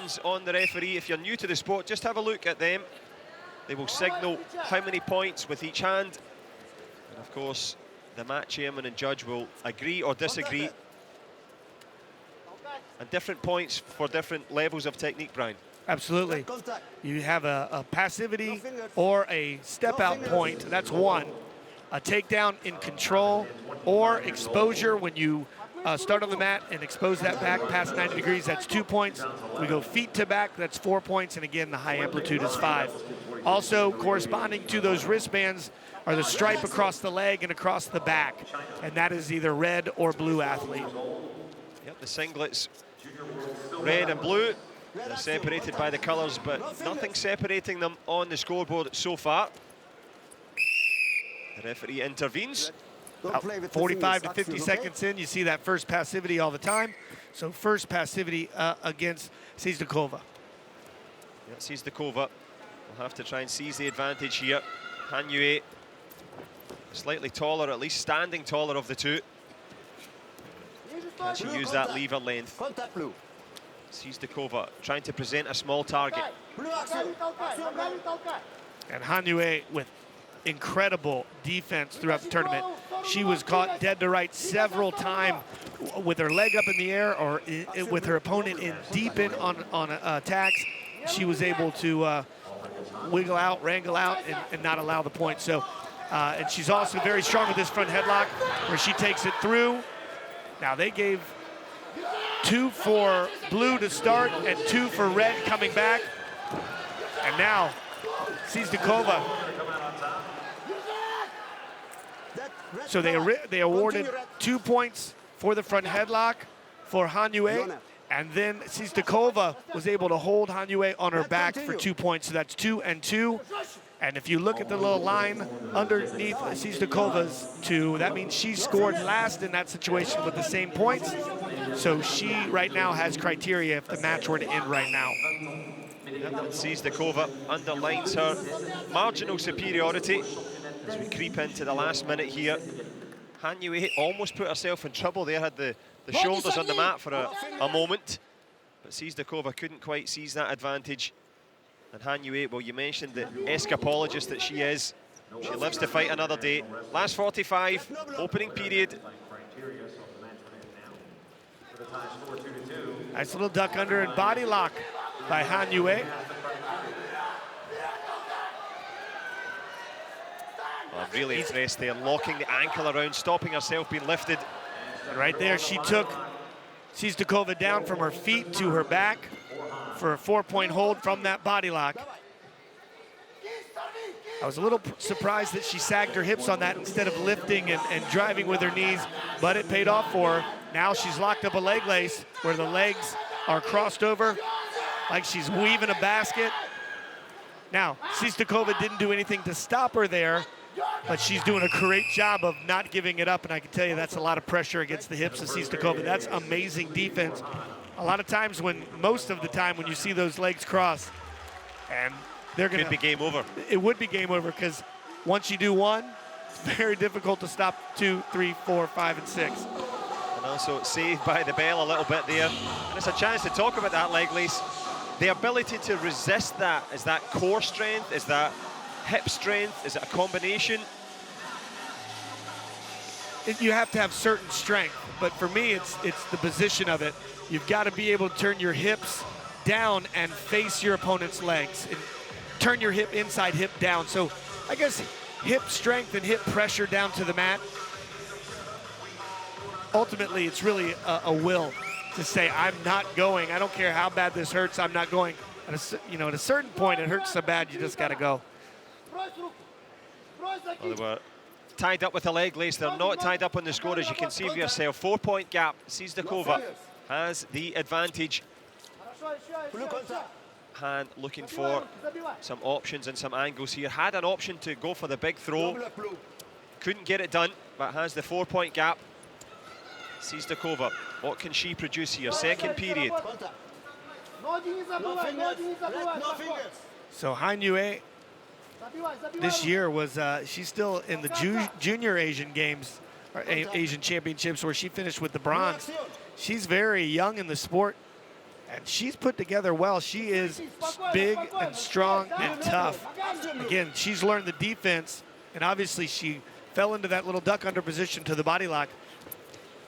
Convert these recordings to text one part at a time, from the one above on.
hands on the referee. If you're new to the sport, just have a look at them. They will signal how many points with each hand. And of course, the match chairman and judge will agree or disagree. And different points for different levels of technique, Brian. Absolutely. You have a passivity or a step-out point, that's one. A takedown in control or exposure when you start on the mat and expose that back past 90 degrees, that's 2 points. We go feet to back, that's 4 points, and again, the high amplitude is 5. Also, corresponding to those wristbands are the stripe across the leg and across the back, and that is either red or blue athlete. Yep, the singlets, red and blue. They're separated by the colours, but nothing separating them on the scoreboard so far. The referee intervenes. About 45 to 50 seconds in, you see that first passivity all the time. So first passivity against SYZDYKOVA. Yeah, SYZDYKOVA will have to try and seize the advantage here. Han Yue, slightly taller, at least standing taller of the two. Can she use that lever length? SYZDYKOVA trying to present a small target. And Han Yue with incredible defense throughout the tournament. She was caught dead to right several times with her leg up in the air or with her opponent in deep in on attacks. She was able to wiggle out, wrangle out, and not allow the point. So, and she's also very strong with this front headlock where she takes it through. Now they gave 2 for blue to start and 2 for red coming back. And now SYZDYKOVA. So they awarded 2 points for the front headlock for Han Yue, and then SYZDYKOVA was able to hold Han Yue on her back for 2 points. So that's 2 and 2. And if you look at the little line underneath SYZDYKOVA's 2, that means she scored last in that situation with the same points. So she right now has criteria if the match were to end right now. SYZDYKOVA underlines her marginal superiority as we creep into the last minute here. Han Yue almost put herself in trouble there, had the shoulders on the mat for a moment. But SYZDYKOVA couldn't quite seize that advantage. And Han Yue, well, you mentioned the escapologist that she is. She lives to fight another day. Last 45, opening period. Nice little duck under and body lock by Han Yue. Oh, really impressed there, locking the ankle around, stopping herself being lifted. And right there, she took SYZDYKOVA down from her feet to her back for a 4-point hold from that body lock. I was a little surprised that she sagged her hips on that instead of lifting and driving with her knees, but it paid off for her. Now she's locked up a leg lace where the legs are crossed over like she's weaving a basket. Now, SYZDYKOVA didn't do anything to stop her there, but she's doing a great job of not giving it up, and I can tell you that's a lot of pressure against the hips of SYZDYKOVA. That's amazing defense. A lot of times most of the time when you see those legs cross, and they're gonna— Could be game over. It would be game over, because once you do one, it's very difficult to stop 2, 3, 4, 5, and 6. And also saved by the bell a little bit there. And it's a chance to talk about that leg lace. The ability to resist that, is that core strength? Is that hip strength? Is it a combination? You have to have certain strength, but for me, it's the position of it. You've got to be able to turn your hips down and face your opponent's legs, and turn your hip inside, hip down. So I guess hip strength and hip pressure down to the mat. Ultimately, it's really a will to say, I'm not going. I don't care how bad this hurts, I'm not going. At a certain point, it hurts so bad, you just got to go. Well, they were tied up with a leg lace. They're not tied up on the score, as you can see for yourself. 4-point gap. SYZDYKOVA has the advantage. Han looking for some options and some angles here. Had an option to go for the big throw. Couldn't get it done, but has the 4-point gap. SYZDYKOVA, what can she produce here? Second period. So Han Yue this year was, she's still in the junior Asian games, or Asian championships, where she finished with the bronze. She's very young in the sport, And she's put together well. She is big and strong and tough. Again, she's learned the defense, and obviously she fell into that little duck under position to the body lock,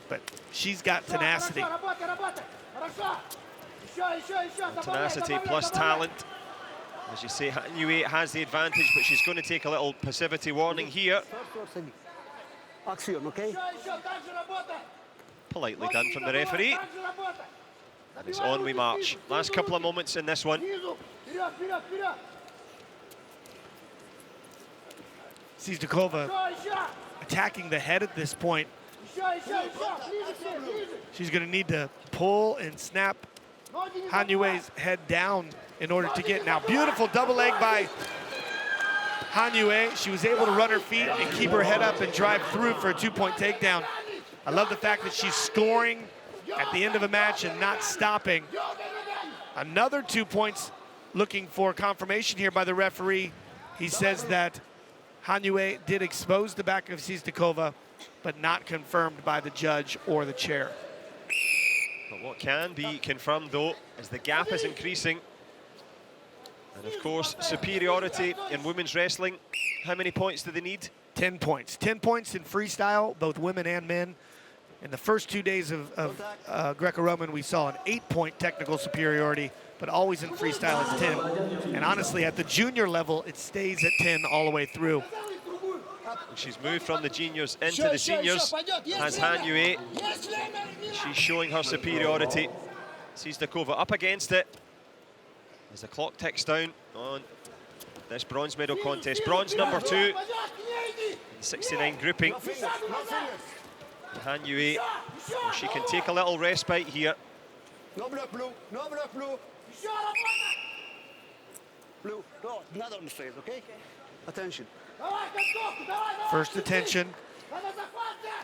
but she's got tenacity. Tenacity plus talent. As you say, Han Yue has the advantage, but she's going to take a little passivity warning here. Politely done from the referee. And it's on we march. Last couple of moments in this one. SYZDYKOVA attacking the head at this point. She's going to need to pull and snap Han Yue's head down in order to get. Now, beautiful double leg by Han Yue. She was able to run her feet and keep her head up and drive through for a 2-point takedown. I love the fact that she's scoring at the end of a match and not stopping. Another 2 points, looking for confirmation here by the referee. He says that Han Yue did expose the back of SYZDYKOVA, but not confirmed by the judge or the chair. But what can be confirmed, though, is the gap is increasing. And of course, superiority in women's wrestling. How many points do they need? 10 points. 10 points in freestyle, both women and men. In the first 2 days of Greco-Roman, we saw an 8-point technical superiority, but always in freestyle it's 10. And honestly, at the junior level, it stays at 10 all the way through. She's moved from the juniors into the seniors as Han Yue. She's showing her superiority. SYZDYKOVA up against it as the clock ticks down on this bronze medal contest. Bronze number 2 in 69 grouping. Han Yue, well, she can take a little respite here. No block blue, no block blue. Blue, no, not on the face, okay? Attention. First attention.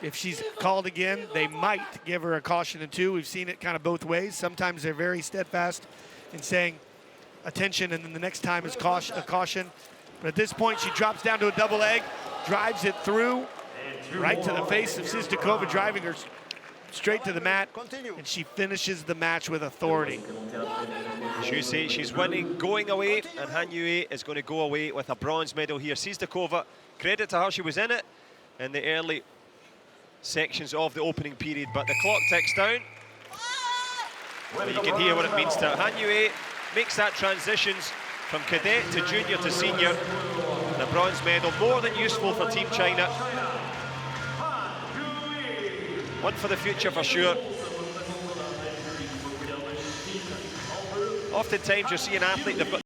If she's called again, they might give her a caution in 2. We've seen it kind of both ways. Sometimes they're very steadfast in saying attention, and then the next time is a caution. But at this point, she drops down to a double leg, drives it through, right to the face of SYZDYKOVA, driving her straight to the mat, and she finishes the match with authority. As you say, she's winning, going away, and Han Yue is going to go away with a bronze medal here. SYZDYKOVA, credit to her, she was in it in the early sections of the opening period, but the clock ticks down. Well, you can hear what it means to her. Han Yue makes that transitions from cadet to junior to senior. The bronze medal, more than useful for Team China. One for the future for sure. Oftentimes you see an athlete, they've got